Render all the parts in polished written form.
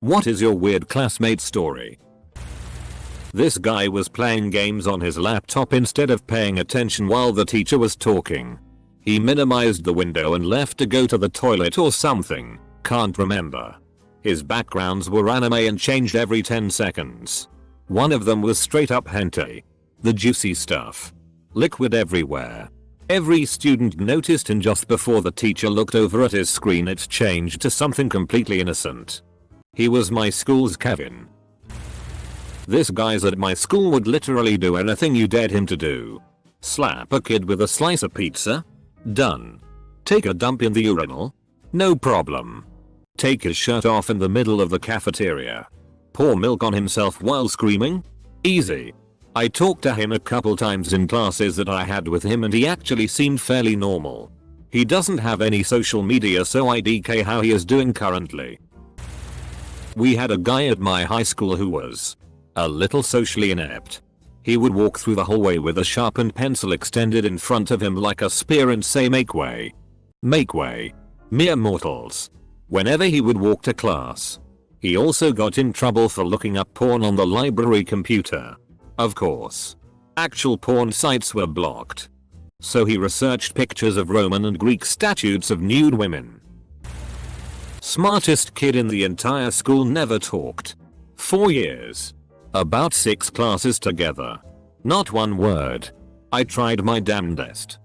What is your weird classmate story? This guy was playing games on his laptop instead of paying attention while the teacher was talking. He minimized the window and left to go to the toilet or something, can't remember. His backgrounds were anime and changed every 10 seconds. One of them was straight up hentai. The juicy stuff. Liquid everywhere. Every student noticed, and just before the teacher looked over at his screen it changed to something completely innocent. He was my school's Kevin. This guys at my school would literally do anything you dared him to do. Slap a kid with a slice of pizza? Done. Take a dump in the urinal? No problem. Take his shirt off in the middle of the cafeteria. Pour milk on himself while screaming? Easy. I talked to him a couple times in classes that I had with him and he actually seemed fairly normal. He doesn't have any social media, so I DK how he is doing currently. We had a guy at my high school who was a little socially inept. He would walk through the hallway with a sharpened pencil extended in front of him like a spear and say, "Make way. Make way. Mere mortals." Whenever he would walk to class. He also got in trouble for looking up porn on the library computer. Of course. Actual porn sites were blocked. So he researched pictures of Roman and Greek statues of nude women. Smartest kid in the entire school, never talked. 4 years. About 6 classes together. Not one word. I tried my damnedest.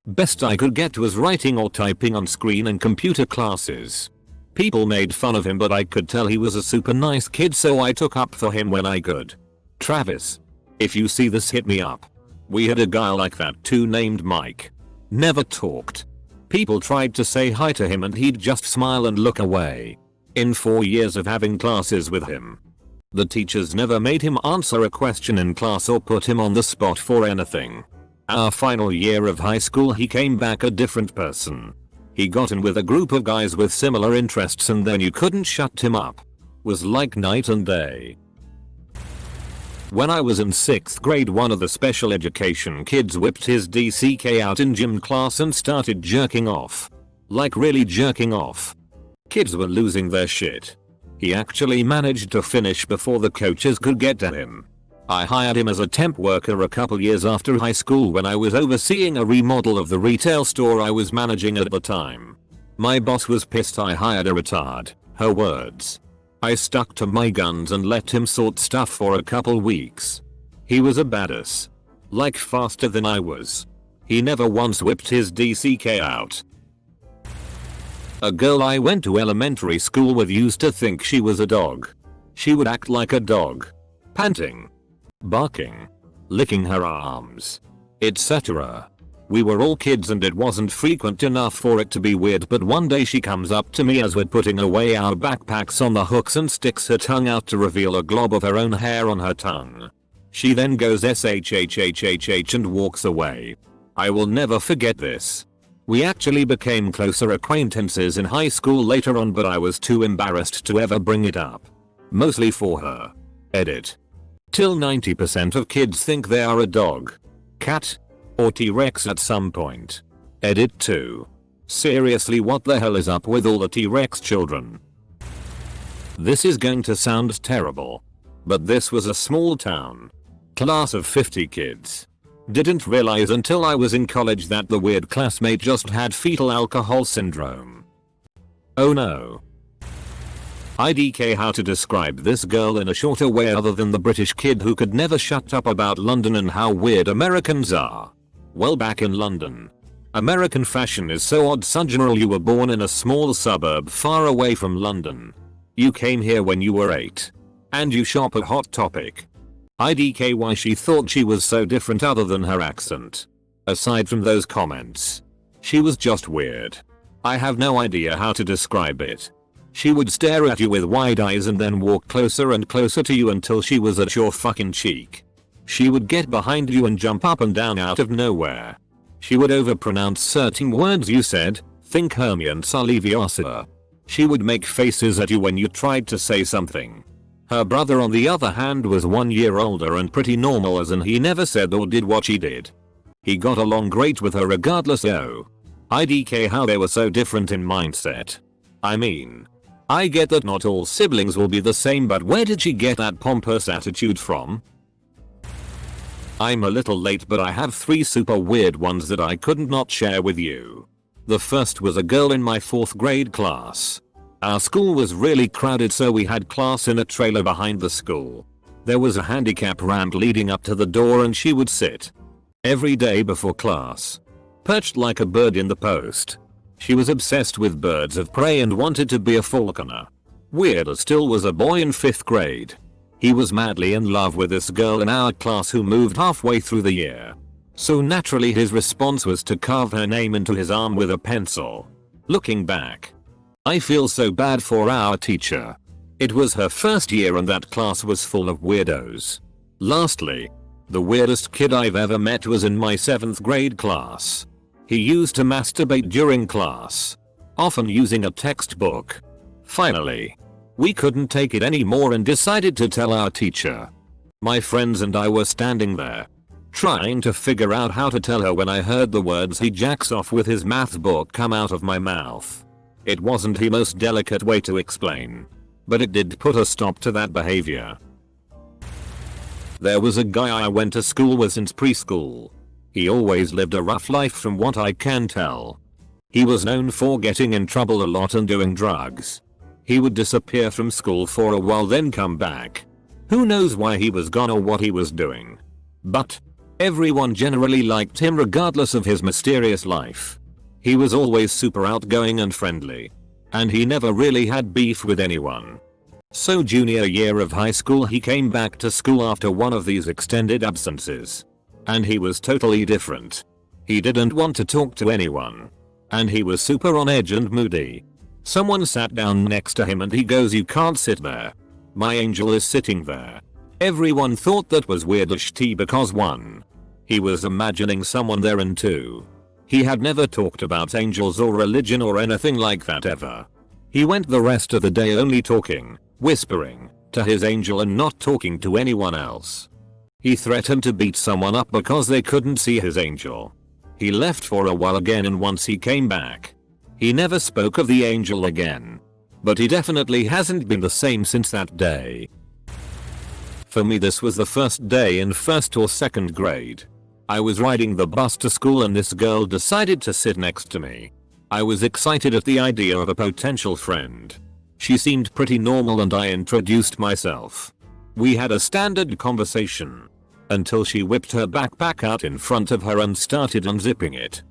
Best I could get was writing or typing on screen in computer classes. People made fun of him, but I could tell he was a super nice kid, so I took up for him when I could. Travis. If you see this, hit me up. We had a guy like that too, named Mike. Never talked. People tried to say hi to him and he'd just smile and look away. In 4 years of having classes with him, the teachers never made him answer a question in class or put him on the spot for anything. Our final year of high school he came back a different person. He got in with a group of guys with similar interests and then you couldn't shut him up. Was like night and day. When I was in 6th grade, one of the special education kids whipped his DCK out in gym class and started jerking off. Like really jerking off. Kids were losing their shit. He actually managed to finish before the coaches could get to him. I hired him as a temp worker a couple years after high school when I was overseeing a remodel of the retail store I was managing at the time. My boss was pissed I hired a retard, her words. I stuck to my guns and let him sort stuff for a couple weeks. He was a badass. Like faster than I was. He never once whipped his DCK out. A girl I went to elementary school with used to think she was a dog. She would act like a dog. Panting. Barking. Licking her arms. etc. We were all kids and it wasn't frequent enough for it to be weird, but one day she comes up to me as we're putting away our backpacks on the hooks and sticks her tongue out to reveal a glob of her own hair on her tongue. She then goes shhhhh and walks away. I will never forget this. We actually became closer acquaintances in high school later on, but I was too embarrassed to ever bring it up. Mostly for her. Edit. Till 90% of kids think they are a dog, cat, or T-Rex at some point. Edit 2. Seriously, what the hell is up with all the T-Rex children? This is going to sound terrible. But this was a small town. Class of 50 kids. Didn't realize until I was in college that the weird classmate just had fetal alcohol syndrome. Oh no. IDK how to describe this girl in a shorter way other than the British kid who could never shut up about London and how weird Americans are. Well, back in London, American fashion is so odd. General, you were born in a small suburb far away from London. You came here when you were 8. And you shop at Hot Topic. IDK why she thought she was so different other than her accent. Aside from those comments, she was just weird. I have no idea how to describe it. She would stare at you with wide eyes and then walk closer and closer to you until she was at your fucking cheek. She would get behind you and jump up and down out of nowhere. She would overpronounce certain words you said, think Hermione Leviosa. She would make faces at you when you tried to say something. Her brother on the other hand was 1 year older and pretty normal, as in he never said or did what she did. He got along great with her regardless. IDK how they were so different in mindset. I mean, I get that not all siblings will be the same, but where did she get that pompous attitude from? I'm a little late, but I have 3 super weird ones that I couldn't not share with you. The first was a girl in my 4th grade class. Our school was really crowded, so we had class in a trailer behind the school. There was a handicap ramp leading up to the door, and she would sit every day before class, perched like a bird in the post. She was obsessed with birds of prey and wanted to be a falconer. Weirder still was a boy in 5th grade. He was madly in love with this girl in our class who moved halfway through the year. So naturally his response was to carve her name into his arm with a pencil. Looking back, I feel so bad for our teacher. It was her first year and that class was full of weirdos. Lastly, the weirdest kid I've ever met was in my 7th grade class. He used to masturbate during class, often using a textbook. Finally, we couldn't take it anymore and decided to tell our teacher. My friends and I were standing there, trying to figure out how to tell her when I heard the words "he jacks off with his math book" come out of my mouth. It wasn't the most delicate way to explain, but it did put a stop to that behavior. There was a guy I went to school with since preschool. He always lived a rough life from what I can tell. He was known for getting in trouble a lot and doing drugs. He would disappear from school for a while then come back. Who knows why he was gone or what he was doing. But everyone generally liked him regardless of his mysterious life. He was always super outgoing and friendly. And he never really had beef with anyone. So junior year of high school he came back to school after one of these extended absences. And he was totally different. He didn't want to talk to anyone. And he was super on edge and moody. Someone sat down next to him and he goes, "You can't sit there. My angel is sitting there." Everyone thought that was weirdish tea because 1. He was imagining someone there, and 2. He had never talked about angels or religion or anything like that ever. He went the rest of the day only talking, whispering, to his angel and not talking to anyone else. He threatened to beat someone up because they couldn't see his angel. He left for a while again, and once he came back, he never spoke of the angel again. But he definitely hasn't been the same since that day. For me, this was the first day in 1st or 2nd grade. I was riding the bus to school and this girl decided to sit next to me. I was excited at the idea of a potential friend. She seemed pretty normal and I introduced myself. We had a standard conversation until she whipped her backpack out in front of her and started unzipping it.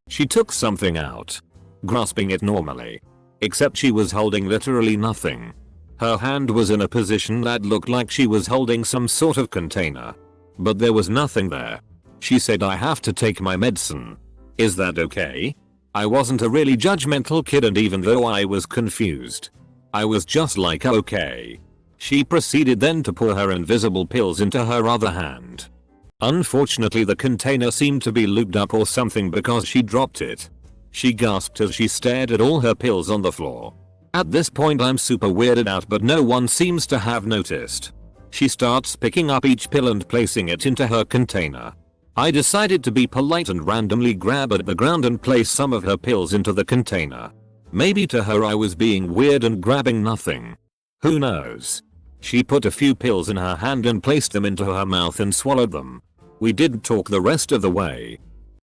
She took something out, grasping it normally, except she was holding literally nothing. Her hand was in a position that looked like she was holding some sort of container, but there was nothing there. She said, "I have to take my medicine. Is that okay?" I wasn't a really judgmental kid, and even though I was confused, I was just like, okay. She proceeded then to pour her invisible pills into her other hand. Unfortunately, the container seemed to be lubed up or something because she dropped it. She gasped as she stared at all her pills on the floor. At this point I'm super weirded out, but no one seems to have noticed. She starts picking up each pill and placing it into her container. I decided to be polite and randomly grab at the ground and place some of her pills into the container. Maybe to her I was being weird and grabbing nothing. Who knows? She put a few pills in her hand and placed them into her mouth and swallowed them. We didn't talk the rest of the way.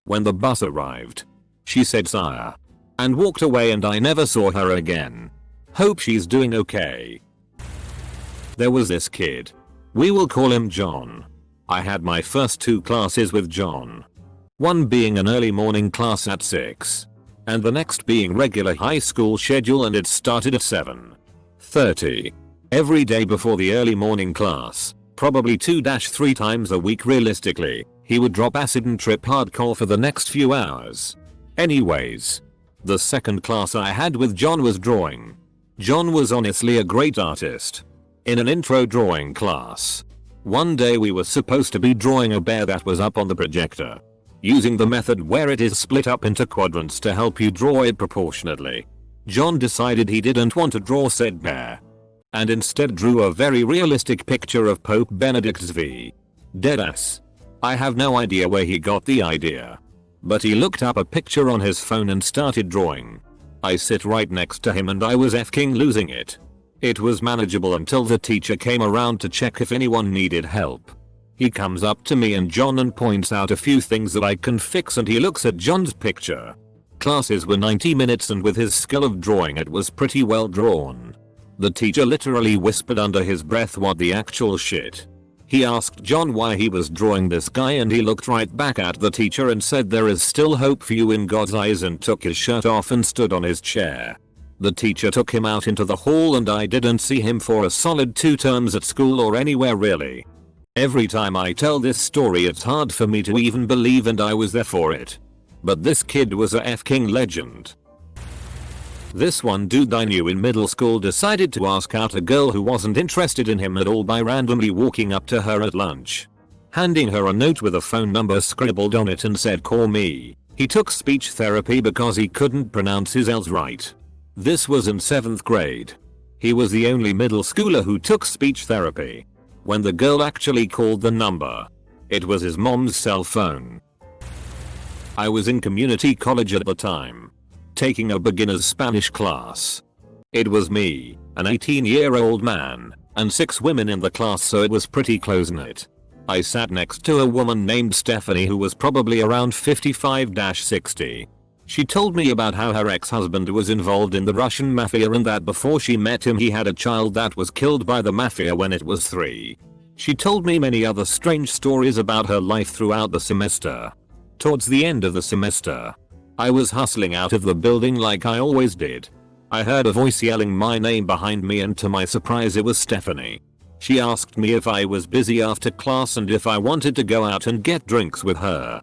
When the bus arrived, she said "Sire," and walked away, and I never saw her again. Hope she's doing okay. There was this kid. We will call him John. I had my first 2 classes with John. One being an early morning class at 6. And the next being regular high school schedule, and it started at 7:30. Every day before the early morning class, probably 2-3 times a week realistically, he would drop acid and trip hardcore for the next few hours. Anyways, the second class I had with John was drawing. John was honestly a great artist. In an intro drawing class, one day we were supposed to be drawing a bear that was up on the projector, using the method where it is split up into quadrants to help you draw it proportionately. John decided he didn't want to draw said bear, and instead drew a very realistic picture of Pope Benedict XV. Deadass. I have no idea where he got the idea, but he looked up a picture on his phone and started drawing. I sit right next to him and I was f***ing losing it. It was manageable until the teacher came around to check if anyone needed help. He comes up to me and John and points out a few things that I can fix, and he looks at John's picture. Classes were 90 minutes and with his skill of drawing it was pretty well drawn. The teacher literally whispered under his breath, "What the actual shit?" He asked John why he was drawing this guy and he looked right back at the teacher and said, "There is still hope for you in God's eyes," and took his shirt off and stood on his chair. The teacher took him out into the hall and I didn't see him for a solid 2 terms at school or anywhere really. Every time I tell this story it's hard for me to even believe, and I was there for it. But this kid was a f***ing legend. This one dude I knew in middle school decided to ask out a girl who wasn't interested in him at all by randomly walking up to her at lunch, handing her a note with a phone number scribbled on it and said, "Call me." He took speech therapy because he couldn't pronounce his L's right. This was in 7th grade. He was the only middle schooler who took speech therapy. When the girl actually called the number, it was his mom's cell phone. I was in community college at the time, taking a beginner's Spanish class. It was me, an 18-year-old man, and 6 women in the class, so it was pretty close-knit. I sat next to a woman named Stephanie who was probably around 55-60. She told me about how her ex-husband was involved in the Russian mafia and that before she met him he had a child that was killed by the mafia when it was 3. She told me many other strange stories about her life throughout the semester. Towards the end of the semester, I was hustling out of the building like I always did. I heard a voice yelling my name behind me, and to my surprise it was Stephanie. She asked me if I was busy after class and if I wanted to go out and get drinks with her.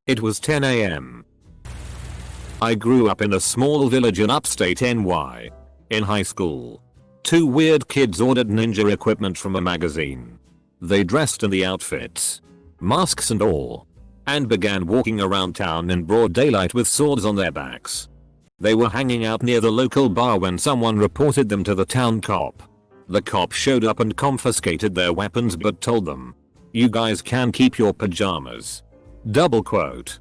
It was 10 AM. I grew up in a small village in upstate NY. In high school, 2 weird kids ordered ninja equipment from a magazine. They dressed in the outfits, masks and all, and began walking around town in broad daylight with swords on their backs. They were hanging out near the local bar when someone reported them to the town cop. The cop showed up and confiscated their weapons but told them, "You guys can keep your pajamas." Double quote.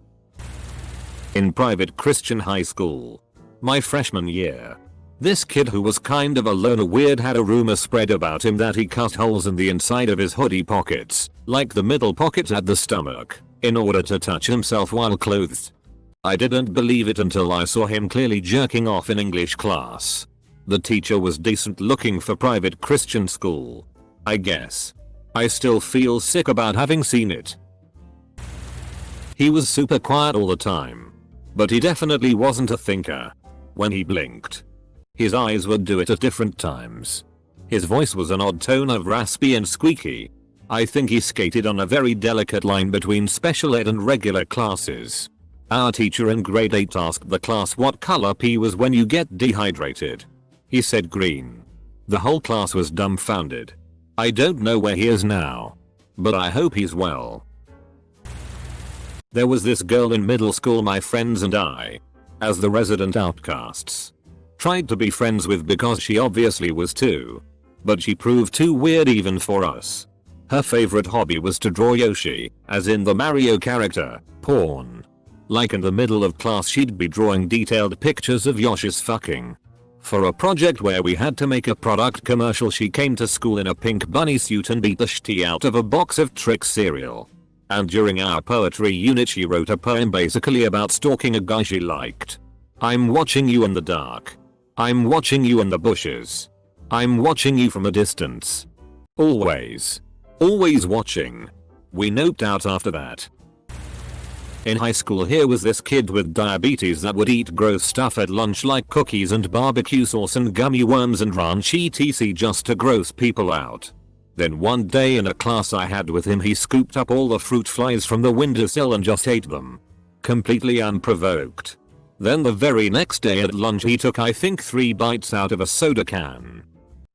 In private Christian high school, my freshman year, this kid who was kind of a loner weird had a rumor spread about him that he cut holes in the inside of his hoodie pockets, like the middle pocket at the stomach, in order to touch himself while clothed. I didn't believe it until I saw him clearly jerking off in English class. The teacher was decent looking for private Christian school, I guess. I still feel sick about having seen it. He was super quiet all the time, but he definitely wasn't a thinker. When he blinked, his eyes would do it at different times. His voice was an odd tone of raspy and squeaky. I think he skated on a very delicate line between special ed and regular classes. Our teacher in grade 8 asked the class what color pee was when you get dehydrated. He said green. The whole class was dumbfounded. I don't know where he is now, but I hope he's well. There was this girl in middle school my friends and I, as the resident outcasts, tried to be friends with because she obviously was too. But she proved too weird even for us. Her favorite hobby was to draw Yoshi, as in the Mario character, porn. Like in the middle of class she'd be drawing detailed pictures of Yoshi's fucking. For a project where we had to make a product commercial, she came to school in a pink bunny suit and beat the shit out of a box of Trix cereal. And during our poetry unit she wrote a poem basically about stalking a guy she liked. "I'm watching you in the dark. I'm watching you in the bushes. I'm watching you from a distance. Always. Always watching." We noped out after that. In high school here was this kid with diabetes that would eat gross stuff at lunch like cookies and barbecue sauce and gummy worms and ranch etc just to gross people out. Then one day in a class I had with him he scooped up all the fruit flies from the windowsill and just ate them. Completely unprovoked. Then the very next day at lunch he took I think 3 bites out of a soda can.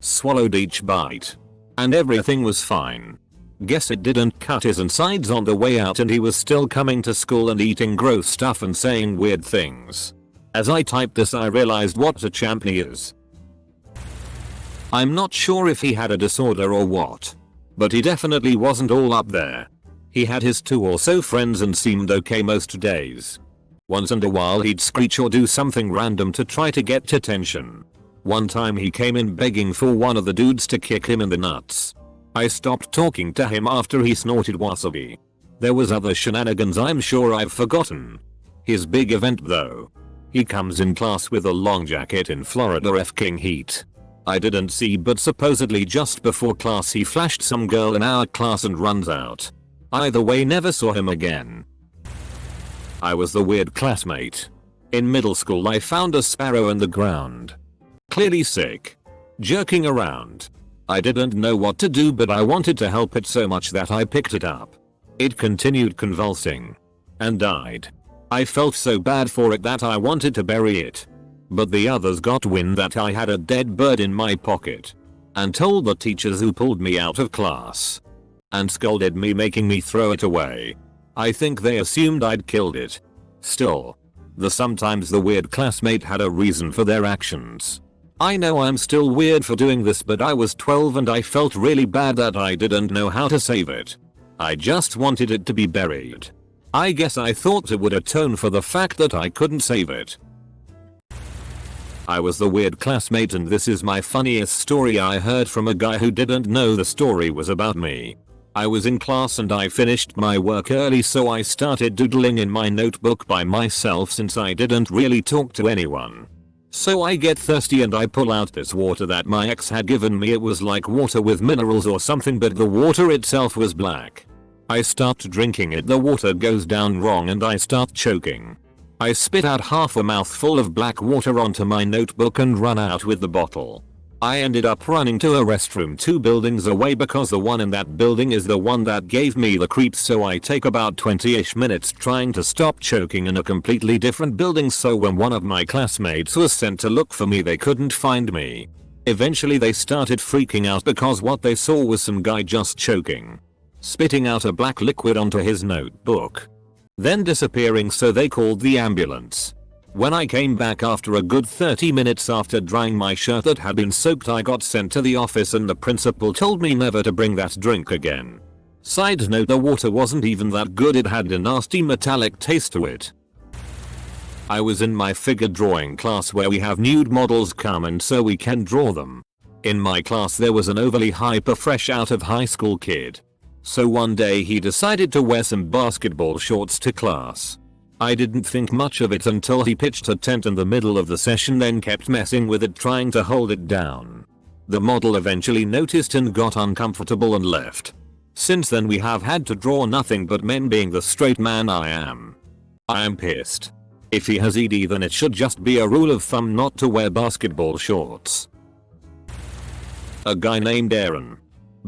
Swallowed each bite. And everything was fine. Guess it didn't cut his insides on the way out and he was still coming to school and eating gross stuff and saying weird things. As I typed this I realized what a champ he is. I'm not sure if he had a disorder or what, but he definitely wasn't all up there. He had his 2 or so friends and seemed okay most days. Once in a while he'd screech or do something random to try to get attention. One time he came in begging for one of the dudes to kick him in the nuts. I stopped talking to him after he snorted wasabi. There was other shenanigans I'm sure I've forgotten. His big event though. He comes in class with a long jacket in Florida f***ing heat. I didn't see, but supposedly just before class he flashed some girl in our class and runs out. Either way, never saw him again. I was the weird classmate. In middle school I found a sparrow in the ground. Clearly sick. Jerking around. I didn't know what to do, but I wanted to help it so much that I picked it up. It continued convulsing. And died. I felt so bad for it that I wanted to bury it. But the others got wind that I had a dead bird in my pocket. And told the teachers, who pulled me out of class. And scolded me, making me throw it away. I think they assumed I'd killed it. Still. Sometimes the weird classmate had a reason for their actions. I know I'm still weird for doing this, but I was 12 and I felt really bad that I didn't know how to save it. I just wanted it to be buried. I guess I thought it would atone for the fact that I couldn't save it. I was the weird classmate, and this is my funniest story I heard from a guy who didn't know the story was about me. I was in class and I finished my work early, so I started doodling in my notebook by myself since I didn't really talk to anyone. So I get thirsty and I pull out this water that my ex had given me. It was like water with minerals or something, but the water itself was black. I start drinking it, the water goes down wrong and I start choking. I spit out half a mouthful of black water onto my notebook and run out with the bottle. I ended up running to a restroom 2 buildings away because the one in that building is the one that gave me the creeps, so I take about 20ish minutes trying to stop choking in a completely different building, so when one of my classmates was sent to look for me they couldn't find me. Eventually they started freaking out because what they saw was some guy just choking, spitting out a black liquid onto his notebook, then disappearing, so they called the ambulance. When I came back after a good 30 minutes after drying my shirt that had been soaked, I got sent to the office and the principal told me never to bring that drink again. Side note, the water wasn't even that good, it had a nasty metallic taste to it. I was in my figure drawing class where we have nude models come and so we can draw them. In my class there was an overly hyper fresh out of high school kid. So one day he decided to wear some basketball shorts to class. I didn't think much of it until he pitched a tent in the middle of the session, then kept messing with it trying to hold it down. The model eventually noticed and got uncomfortable and left. Since then we have had to draw nothing but men, being the straight man I am. I am pissed. If he has ED then it should just be a rule of thumb not to wear basketball shorts. A guy named Aaron.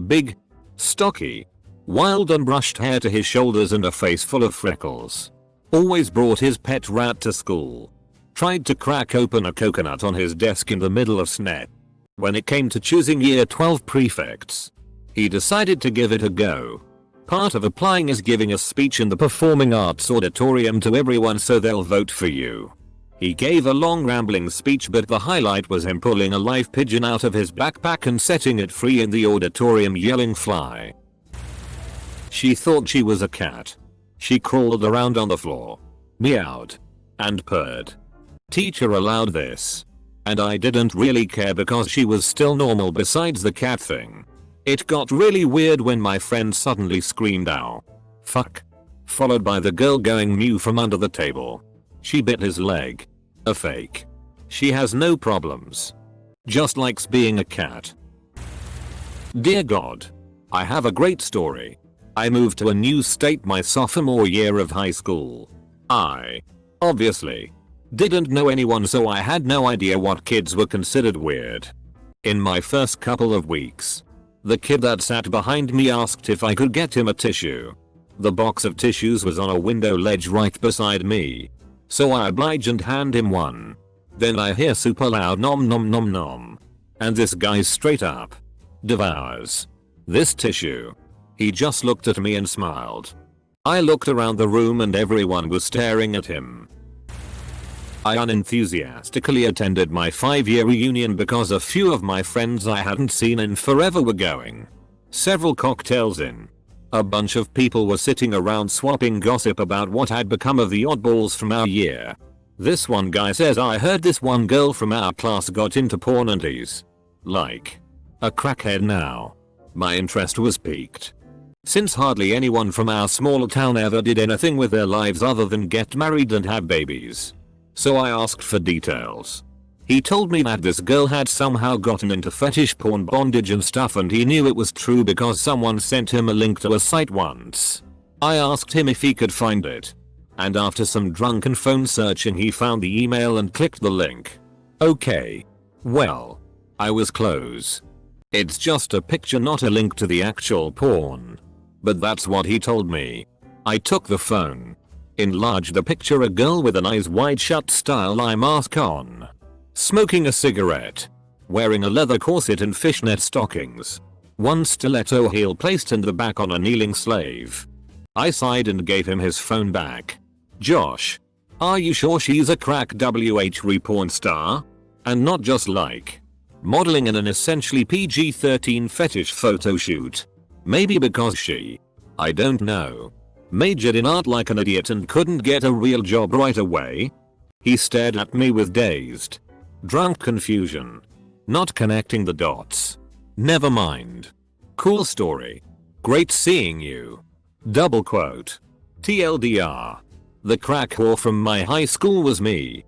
Big, stocky, wild unbrushed hair to his shoulders and a face full of freckles. Always brought his pet rat to school. Tried to crack open a coconut on his desk in the middle of SNET. When it came to choosing year 12 prefects, he decided to give it a go. Part of applying is giving a speech in the performing arts auditorium to everyone so they'll vote for you. He gave a long rambling speech, but the highlight was him pulling a live pigeon out of his backpack and setting it free in the auditorium, yelling "Fly." She thought she was a cat. She crawled around on the floor, meowed, and purred. Teacher allowed this. And I didn't really care because she was still normal besides the cat thing. It got really weird when my friend suddenly screamed "Ow. Fuck." Followed by the girl going mew from under the table. She bit his leg. A fake. She has no problems. Just likes being a cat. Dear God. I have a great story. I moved to a new state my sophomore year of high school. I, obviously, didn't know anyone, so I had no idea what kids were considered weird. In my first couple of weeks, the kid that sat behind me asked if I could get him a tissue. The box of tissues was on a window ledge right beside me, so I obliged and hand him one. Then I hear super loud nom nom nom nom. And this guy straight up devours this tissue. He just looked at me and smiled. I looked around the room and everyone was staring at him. I unenthusiastically attended my 5-year reunion because a few of my friends I hadn't seen in forever were going. Several cocktails in. A bunch of people were sitting around swapping gossip about what had become of the oddballs from our year. This one guy says, I heard this one girl from our class got into porn and he's like a crackhead now. My interest was piqued. Since hardly anyone from our small town ever did anything with their lives other than get married and have babies. So I asked for details. He told me that this girl had somehow gotten into fetish porn bondage and stuff, and he knew it was true because someone sent him a link to a site once. I asked him if he could find it. And after some drunken phone searching he found the email and clicked the link. Okay. Well, I was close. It's just a picture, not a link to the actual porn. But that's what he told me. I took the phone. Enlarged the picture, a girl with an eyes wide shut style eye mask on. Smoking a cigarette. Wearing a leather corset and fishnet stockings. One stiletto heel placed in the back on a kneeling slave. I sighed and gave him his phone back. Josh, are you sure she's a crack WH porn star? And not just like modeling in an essentially PG-13 fetish photo shoot? Maybe because she, I don't know, majored in art like an idiot and couldn't get a real job right away? He stared at me with dazed, drunk confusion. Not connecting the dots. Never mind. Cool story. Great seeing you. Double quote. TLDR. The crack whore from my high school was me.